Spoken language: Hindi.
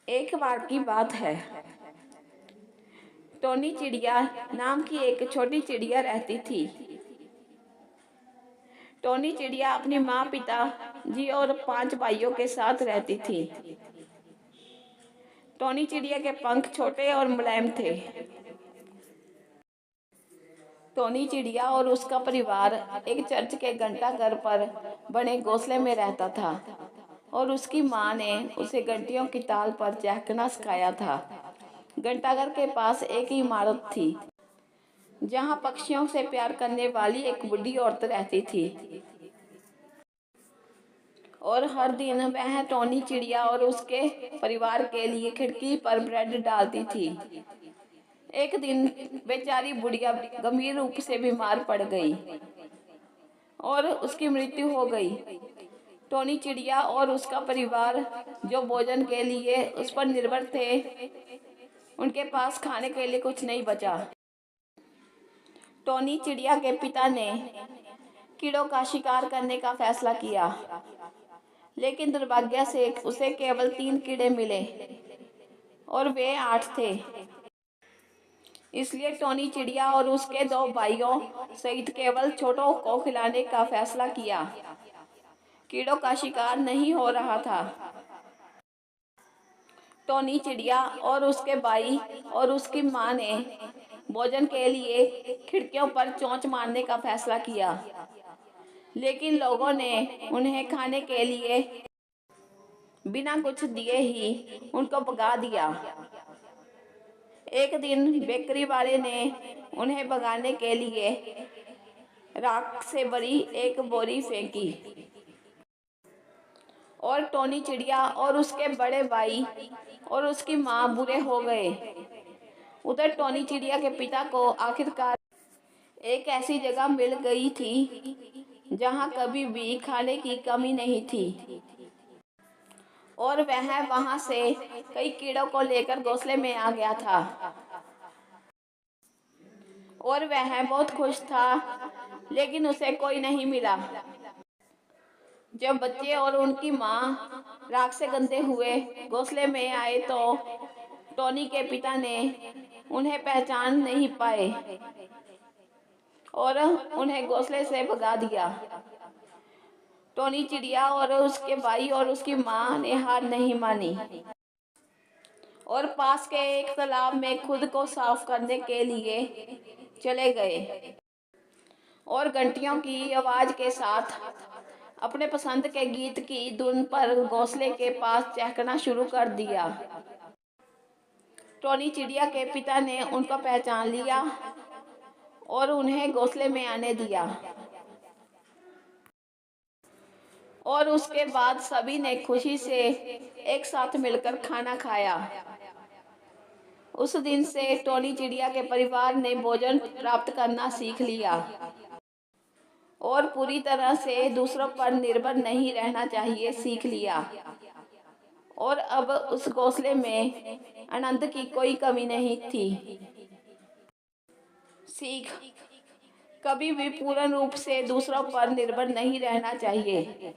एक बार की बात है। टोनी चिड़िया नाम की एक छोटी चिड़िया रहती थी। टोनी चिड़िया अपनी माँ, पिता जी और 5 भाइयों के साथ रहती थी। टोनी चिड़िया के पंख छोटे और मुलायम थे। टोनी चिड़िया और उसका परिवार एक चर्च के घंटाघर पर बने घोंसले में रहता था और उसकी माँ ने उसे घंटियों की ताल पर चहकना सिखाया था। घंटाघर के पास एक इमारत थी जहाँ पक्षियों से प्यार करने वाली एक बुढ़ी औरत रहती थी और हर दिन वह टोनी चिड़िया और उसके परिवार के लिए खिड़की पर ब्रेड डालती थी। एक दिन बेचारी बुढ़िया गंभीर रूप से बीमार पड़ गई और उसकी मृत्यु हो गई। टोनी चिड़िया और उसका परिवार जो भोजन के लिए उस पर निर्भर थे, उनके पास खाने के लिए कुछ नहीं बचा। टोनी चिड़िया के पिता ने कीड़ों का शिकार करने का फैसला किया, लेकिन दुर्भाग्य से उसे केवल 3 कीड़े मिले और वे 8 थे। इसलिए टोनी चिड़िया और उसके 2 भाइयों सहित केवल छोटों को खिलाने का फैसला किया। कीड़ों का शिकार नहीं हो रहा था। टोनी चिड़िया और उसके भाई और उसकी माँ ने भोजन के लिए खिड़कियों पर चोंच मारने का फैसला किया, लेकिन लोगों ने उन्हें खाने के लिए बिना कुछ दिए ही उनको भगा दिया। एक दिन बेकरी वाले ने उन्हें भगाने के लिए राख से भरी एक बोरी फेंकी और टोनी चिड़िया और उसके बड़े भाई और उसकी माँ बुरे हो गए। उधर टोनी चिड़िया के पिता को आखिरकार एक ऐसी जगह मिल गई थी जहाँ कभी भी खाने की कमी नहीं थी और वह वहाँ से कई कीड़ों को लेकर घोंसले में आ गया था और वह बहुत खुश था, लेकिन उसे कोई नहीं मिला। जब बच्चे और उनकी माँ राख से गंदे हुए घोंसले में आए तो टोनी के पिता ने उन्हें पहचान नहीं पाए और उन्हें घोंसले से भगा दिया। टोनी चिड़िया और उसके भाई और उसकी माँ ने हार नहीं मानी और पास के एक तालाब में खुद को साफ करने के लिए चले गए और घंटियों की आवाज के साथ अपने पसंद के गीत की धुन पर घोंसले के पास चहकना शुरू कर दिया। टोनी चिड़िया के पिता ने उनको पहचान लिया और उन्हें घोंसले में आने दिया और उसके बाद सभी ने खुशी से एक साथ मिलकर खाना खाया। उस दिन से टोनी चिड़िया के परिवार ने भोजन प्राप्त करना सीख लिया और पूरी तरह से दूसरों पर निर्भर नहीं रहना चाहिए सीख लिया और अब उस घोंसले में आनंद की कोई कमी नहीं थी। सीख: कभी भी पूर्ण रूप से दूसरों पर निर्भर नहीं रहना चाहिए।